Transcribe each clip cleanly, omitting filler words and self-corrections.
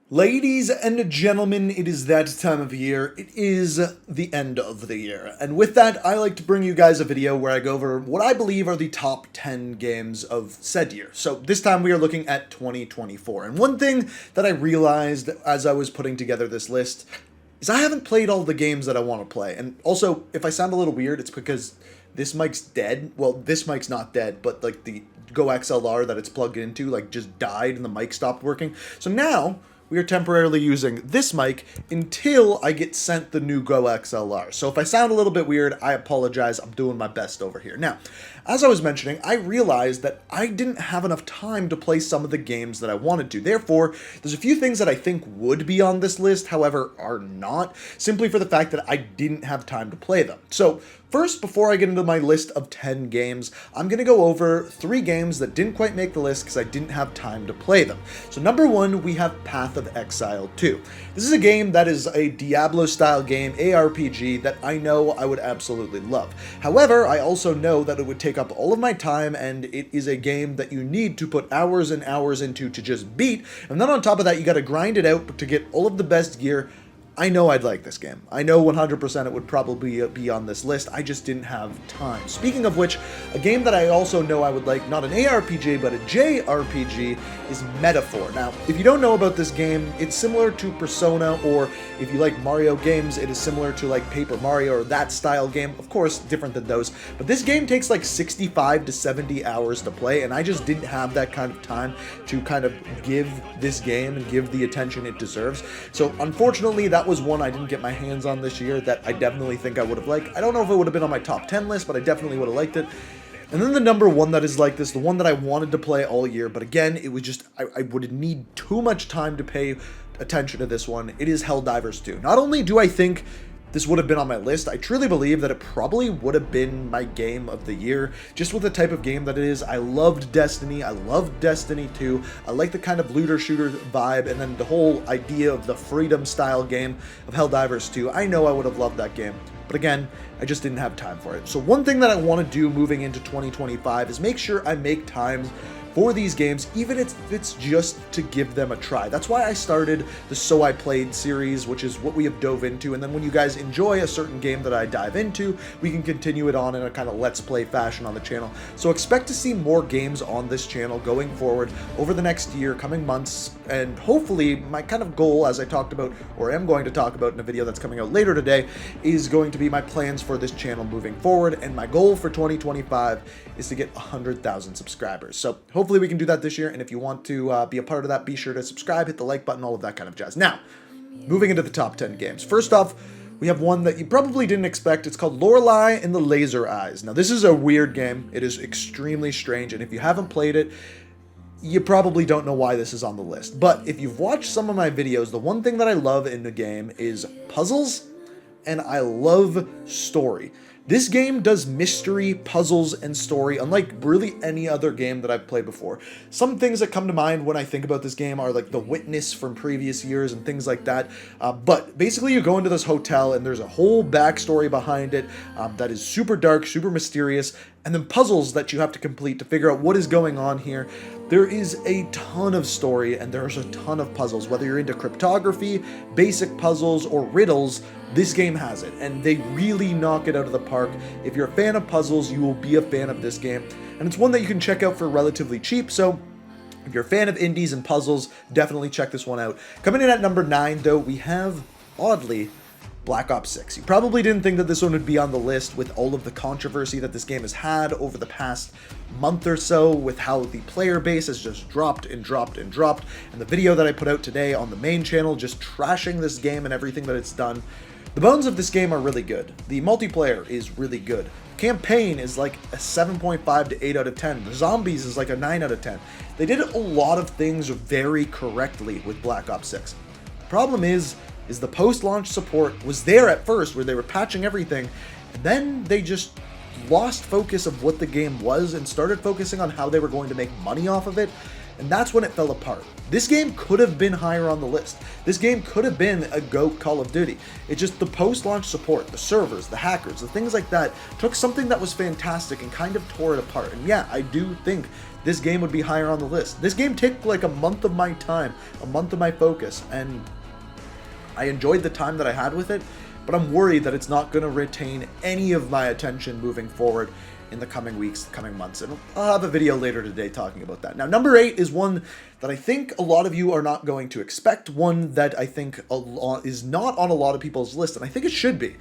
Ladies and gentlemen, it is that time of year. It is the end of the year. And with that, I like to bring you guys a video where I go over what I believe are the top 10 games of said year. So this time we are looking at 2024. And one thing that I realized as I was putting together this list is I haven't played all the games that I want to play. And also, if I sound a little weird, it's because this mic's dead. Well, this mic's not dead, but like the Go XLR that it's plugged into like just died and the mic stopped working. So now we are temporarily using this mic until I get sent the new Go XLR. So if I sound a little bit weird, I apologize. I'm doing my best over here. Now, as I was mentioning, I realized that I didn't have enough time to play some of the games that I wanted to. Therefore, there's a few things that I think would be on this list, however, are not, simply for the fact that I didn't have time to play them. So first, before I get into my list of 10 games, I'm going to go over 3 games that didn't quite make the list because I didn't have time to play them. So number 1, we have Path of Exile 2. This is a game that is a Diablo-style game, ARPG, that I know I would absolutely love. However, I also know that it would take up all of my time, and it is a game that you need to put hours and hours into to just beat, and then on top of that, you got to grind it out to get all of the best gear. I know I'd like this game. I know 100% it would probably be on this list. I just didn't have time. Speaking of which, a game that I also know I would like, not an ARPG, but a JRPG, is Metaphor. Now, if you don't know about this game, it's similar to Persona, or if you like Mario games, it is similar to like Paper Mario or that style game. Of course, different than those. But this game takes like 65 to 70 hours to play, and I just didn't have that kind of time to kind of give this game and give the attention it deserves. So unfortunately, that was one I didn't get my hands on this year that I definitely think I would have liked. I don't know if it would have been on my top 10 list, but I definitely would have liked it. And then the number 1 that is like this, the one that I wanted to play all year, but again, it was just, I would need too much time to pay attention to this one. It is Helldivers 2. Not only do I think this would have been on my list, I truly believe that it probably would have been my game of the year, just with the type of game that it is. I loved Destiny, I loved Destiny 2, I like the kind of looter-shooter vibe, and then the whole idea of the freedom-style game of Helldivers 2. I know I would have loved that game, but again, I just didn't have time for it. So one thing that I want to do moving into 2025 is make sure I make time for these games, even if it's just to give them a try. That's why I started the So I Played series, which is what we have dove into, and then when you guys enjoy a certain game that I dive into, we can continue it on in a kind of let's play fashion on the channel. So expect to see more games on this channel going forward over the next year, coming months, and hopefully my kind of goal, as I talked about, or am going to talk about in a video that's coming out later today, is going to be my plans for this channel moving forward, and my goal for 2025 is to get 100,000 subscribers. So hopefully we can do that this year, and if you want to be a part of that, be sure to subscribe, hit the like button, all of that kind of jazz. Now, moving into the top 10 games. First off, we have one that you probably didn't expect. It's called Lorelei and the Laser Eyes. Now, this is a weird game. It is extremely strange, and if you haven't played it, you probably don't know why this is on the list. But if you've watched some of my videos, the one thing that I love in the game is puzzles, and I love story. This game does mystery, puzzles, and story, unlike really any other game that I've played before. Some things that come to mind when I think about this game are like The Witness from previous years and things like that. But basically you go into this hotel and there's a whole backstory behind it that is super dark, super mysterious, and then puzzles that you have to complete to figure out what is going on here. There is a ton of story and there's a ton of puzzles. Whether you're into cryptography, basic puzzles, or riddles, this game has it, and they really knock it out of the park. If you're a fan of puzzles, you will be a fan of this game, and it's one that you can check out for relatively cheap, so if you're a fan of indies and puzzles, definitely check this one out. Coming in at number 9, though, we have, oddly, Black Ops 6. You probably didn't think that this one would be on the list with all of the controversy that this game has had over the past month or so, with how the player base has just dropped and dropped and dropped, and the video that I put out today on the main channel just trashing this game and everything that it's done. The bones of this game are really good. The multiplayer is really good. Campaign is like a 7.5 to 8 out of 10. The zombies is like a 9 out of 10. They did a lot of things very correctly with Black Ops 6. The problem is the post-launch support was there at first, where they were patching everything, and then they just lost focus of what the game was and started focusing on how they were going to make money off of it, and that's when it fell apart. This game could have been higher on the list. This game could have been a GOAT Call of Duty. It's just the post-launch support, the servers, the hackers, the things like that took something that was fantastic and kind of tore it apart. And yeah, I do think this game would be higher on the list. This game took like a month of my time, a month of my focus, and I enjoyed the time that I had with it, but I'm worried that it's not going to retain any of my attention moving forward in the coming weeks, coming months, and I'll have a video later today talking about that. Now, number 8 is one that I think a lot of you are not going to expect, one that I think is not on a lot of people's list, and I think it should be,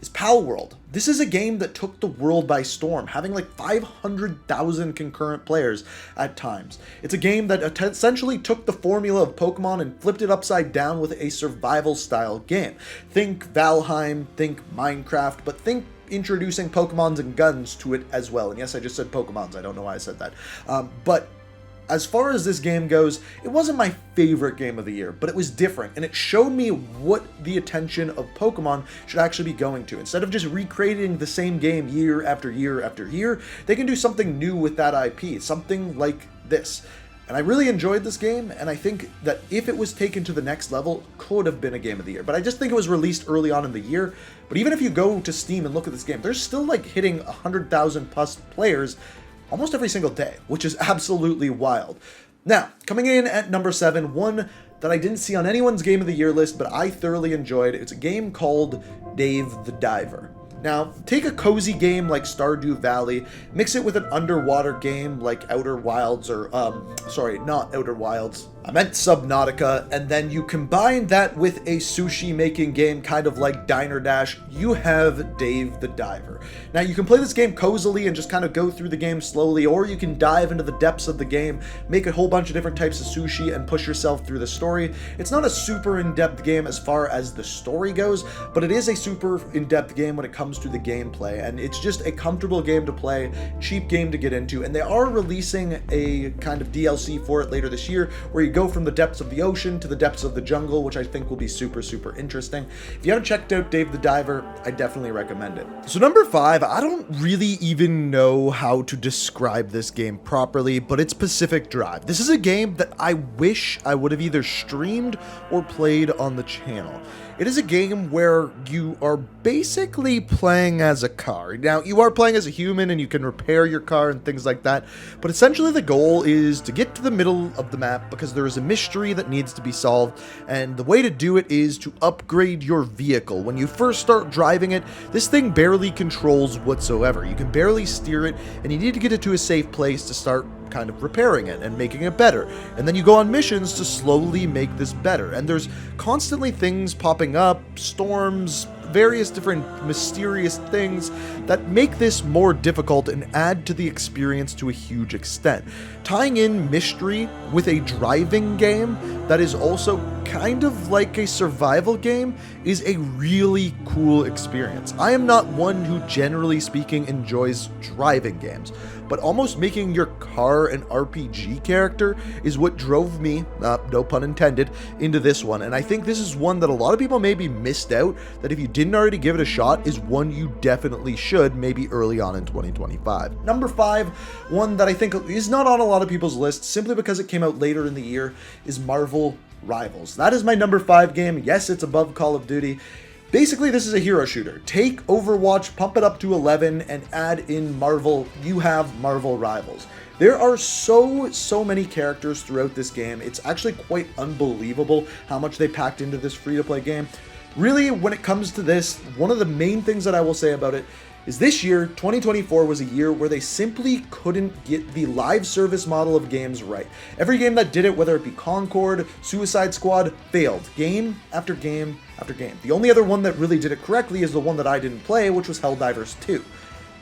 is Palworld. This is a game that took the world by storm, having like 500,000 concurrent players at times. It's a game that essentially took the formula of Pokemon and flipped it upside down with a survival-style game. Think Valheim, think Minecraft, but think introducing Pokemons and guns to it as well. And yes, I just said Pokemons. I don't know why I said that. But as far as this game goes, it wasn't my favorite game of the year, but it was different, and it showed me what the attention of Pokemon should actually be going to. Instead of just recreating the same game year after year after year, they can do something new with that IP, something like this. And I really enjoyed this game, and I think that if it was taken to the next level, could have been a game of the year. But I just think it was released early on in the year. But even if you go to Steam and look at this game, there's still like hitting 100,000 plus players almost every single day, which is absolutely wild. Now, coming in at number 7, one that I didn't see on anyone's Game of the Year list, but I thoroughly enjoyed. It's a game called Dave the Diver. Now, take a cozy game like Stardew Valley, mix it with an underwater game like Outer Wilds, or, sorry, not Outer Wilds, I meant Subnautica, and then you combine that with a sushi making game kind of like Diner Dash, you have Dave the Diver. Now, you can play this game cozily and just kind of go through the game slowly, or you can dive into the depths of the game, make a whole bunch of different types of sushi, and push yourself through the story. It's not a super in-depth game as far as the story goes, but it is a super in-depth game when it comes to the gameplay, and it's just a comfortable game to play, cheap game to get into, and they are releasing a kind of DLC for it later this year, where you go from the depths of the ocean to the depths of the jungle, which I think will be super, super interesting. If you haven't checked out Dave the Diver, I definitely recommend it. So number 5, I don't really even know how to describe this game properly, but it's Pacific Drive. This is a game that I wish I would have either streamed or played on the channel. It is a game where you are basically playing as a car. Now, you are playing as a human and you can repair your car and things like that, but essentially the goal is to get to the middle of the map because there is a mystery that needs to be solved, and the way to do it is to upgrade your vehicle. When you first start driving it, this thing barely controls whatsoever. You can barely steer it, and you need to get it to a safe place to start kind of repairing it and making it better. And then you go on missions to slowly make this better. And there's constantly things popping up, storms, various different mysterious things that make this more difficult and add to the experience to a huge extent. Tying in mystery with a driving game that is also kind of like a survival game is a really cool experience. I am not one who, generally speaking, enjoys driving games, but almost making your car an RPG character is what drove me, no pun intended, into this one. And I think this is one that a lot of people maybe missed out, that if you didn't already give it a shot, is one you definitely should, maybe early on in 2025. Number 5, one that I think is not on a lot of people's lists simply because it came out later in the year, is Marvel Rivals. That is my number 5 game. Yes, it's above Call of Duty. Basically, this is a hero shooter. Take Overwatch, pump it up to 11, and add in Marvel. You have Marvel Rivals. There are so many characters throughout this game. It's actually quite unbelievable how much they packed into this free-to-play game. Really, when it comes to this, one of the main things that I will say about it is this year, 2024, was a year where they simply couldn't get the live service model of games right. Every game that did it, whether it be Concord, Suicide Squad, failed. Game after game after game. The only other one that really did it correctly is the one that I didn't play, which was Helldivers 2.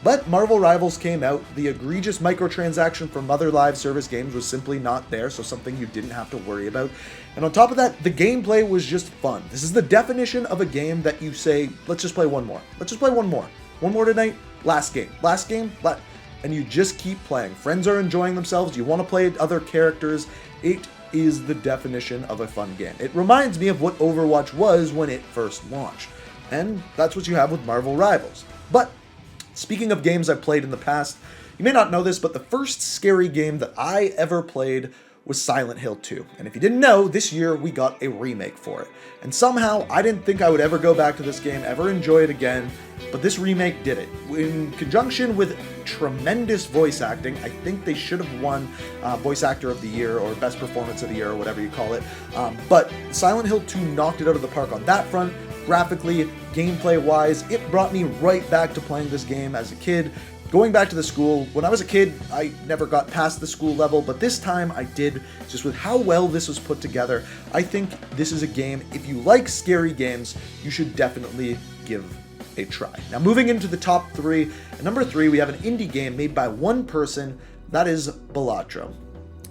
But Marvel Rivals came out, the egregious microtransaction from other live service games was simply not there, so something you didn't have to worry about. And on top of that, the gameplay was just fun. This is the definition of a game that you say, let's just play one more. Let's just play one more. One more tonight, last game, and you just keep playing. Friends are enjoying themselves, you want to play other characters. It is the definition of a fun game. It reminds me of what Overwatch was when it first launched, and that's what you have with Marvel Rivals. But speaking of games I've played in the past, you may not know this, but the first scary game that I ever played was Silent Hill 2. And if you didn't know, this year we got a remake for it. And somehow, I didn't think I would ever go back to this game, ever enjoy it again, but this remake did it. In conjunction with tremendous voice acting, I think they should have won Voice Actor of the Year or Best Performance of the Year or whatever you call it. But Silent Hill 2 knocked it out of the park on that front. Graphically, gameplay-wise, it brought me right back to playing this game as a kid. Going back to the school, when I was a kid, I never got past the school level, but this time I did, just with how well this was put together. I think this is a game, if you like scary games, you should definitely give a try. Now moving into the top 3, at number 3 we have an indie game made by one person, that is Balatro.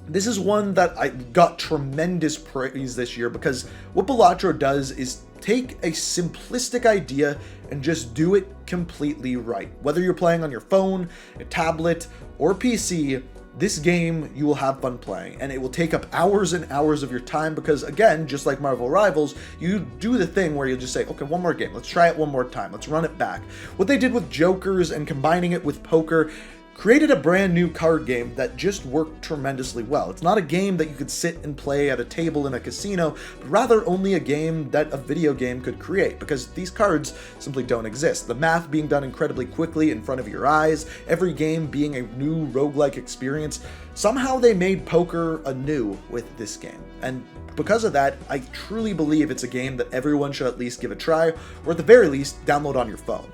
This is one that I got tremendous praise this year because what Balatro does is take a simplistic idea and just do it completely right. Whether you're playing on your phone, a tablet, or PC, this game you will have fun playing, and it will take up hours and hours of your time because, again, just like Marvel Rivals, you do the thing where you'll just say, okay, one more game, let's try it one more time, let's run it back. What they did with Jokers and combining it with poker created a brand new card game that just worked tremendously well. It's not a game that you could sit and play at a table in a casino, but rather only a game that a video game could create, because these cards simply don't exist. The math being done incredibly quickly in front of your eyes, every game being a new roguelike experience. Somehow they made poker anew with this game. And because of that, I truly believe it's a game that everyone should at least give a try, or at the very least, download on your phone.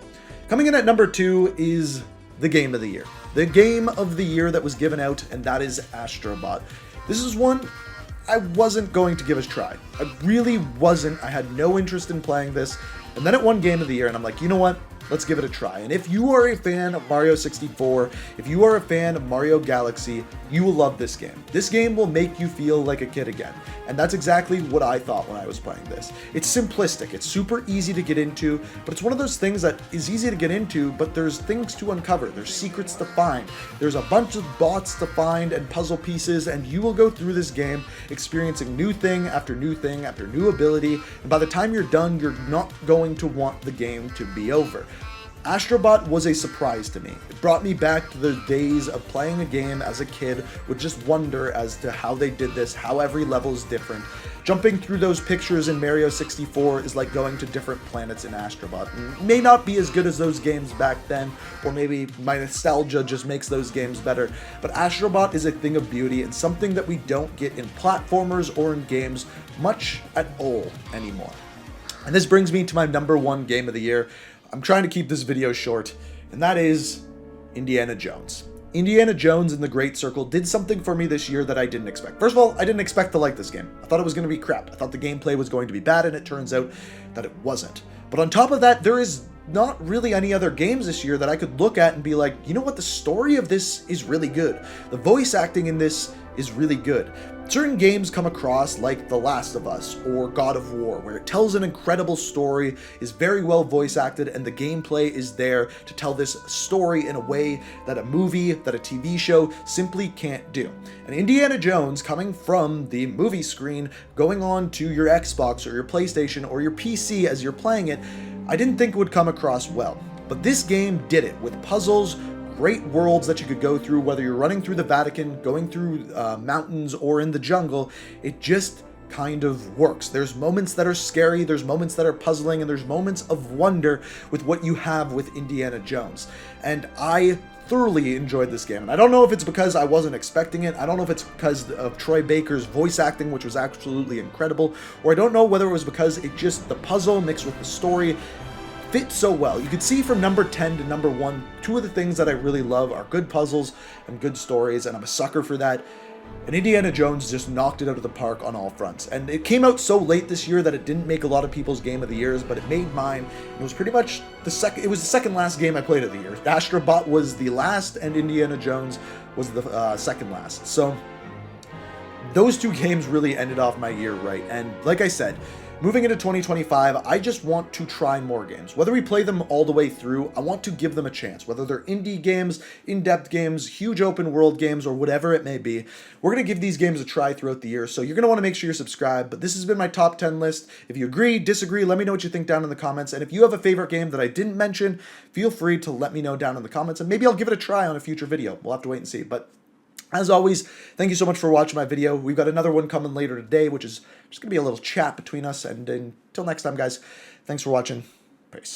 Coming in at number 2 is the Game of the Year. The Game of the Year that was given out, and that is Astro Bot. This is one I wasn't going to give a try. I really wasn't. I had no interest in playing this. And then it won Game of the Year, and I'm like, you know what? Let's give it a try. And if you are a fan of Mario 64, if you are a fan of Mario Galaxy, you will love this game. This game will make you feel like a kid again. And that's exactly what I thought when I was playing this. It's simplistic, it's super easy to get into, but it's one of those things that is easy to get into, but there's things to uncover, there's secrets to find, there's a bunch of bots to find and puzzle pieces, and you will go through this game experiencing new thing after new thing after new ability, and by the time you're done, you're not going to want the game to be over. Astro Bot was a surprise to me. It brought me back to the days of playing a game as a kid with just wonder as to how they did this, how every level is different. Jumping through those pictures in Mario 64 is like going to different planets in Astro Bot. It may not be as good as those games back then, or maybe my nostalgia just makes those games better, but Astro Bot is a thing of beauty and something that we don't get in platformers or in games much at all anymore. And this brings me to my number 1 game of the year. I'm trying to keep this video short, and that is Indiana Jones. Indiana Jones and the Great Circle did something for me this year that I didn't expect. First of all, I didn't expect to like this game. I thought it was going to be crap. I thought the gameplay was going to be bad, and it turns out that it wasn't. But on top of that, there is not really any other games this year that I could look at and be like, you know what, the story of this is really good. The voice acting in this is really good. Certain games come across like The Last of Us or God of War, where it tells an incredible story, is very well voice acted, and the gameplay is there to tell this story in a way that a movie, that a TV show simply can't do. And Indiana Jones, coming from the movie screen, going on to your Xbox or your PlayStation or your PC as you're playing it, I didn't think it would come across well. But this game did it with puzzles, great worlds that you could go through, whether you're running through the Vatican, going through mountains, or in the jungle. It just kind of works. There's moments that are scary, there's moments that are puzzling, and there's moments of wonder with what you have with Indiana Jones. And I thoroughly enjoyed this game. And I don't know if it's because I wasn't expecting it, I don't know if it's because of Troy Baker's voice acting, which was absolutely incredible, or I don't know whether it was because it just, the puzzle mixed with the story fit so well. You could see from number 10 to number 1, 2 of the things that I really love are good puzzles and good stories, and I'm a sucker for that. And Indiana Jones just knocked it out of the park on all fronts. And it came out so late this year that it didn't make a lot of people's game of the years, but it made mine. It was pretty much the second last game I played of the year. Astro Bot was the last, and Indiana Jones was the second last. So those 2 games really ended off my year right. And like I said, moving into 2025, I just want to try more games. Whether we play them all the way through, I want to give them a chance. Whether they're indie games, in-depth games, huge open world games, or whatever it may be, we're going to give these games a try throughout the year. So you're going to want to make sure you're subscribed. But this has been my top 10 list. If you agree, disagree, let me know what you think down in the comments. And if you have a favorite game that I didn't mention, feel free to let me know down in the comments. And maybe I'll give it a try on a future video. We'll have to wait and see. But As always, thank you so much for watching my video. We've got another one coming later today, which is just going to be a little chat between us. And until next time, guys, thanks for watching. Peace.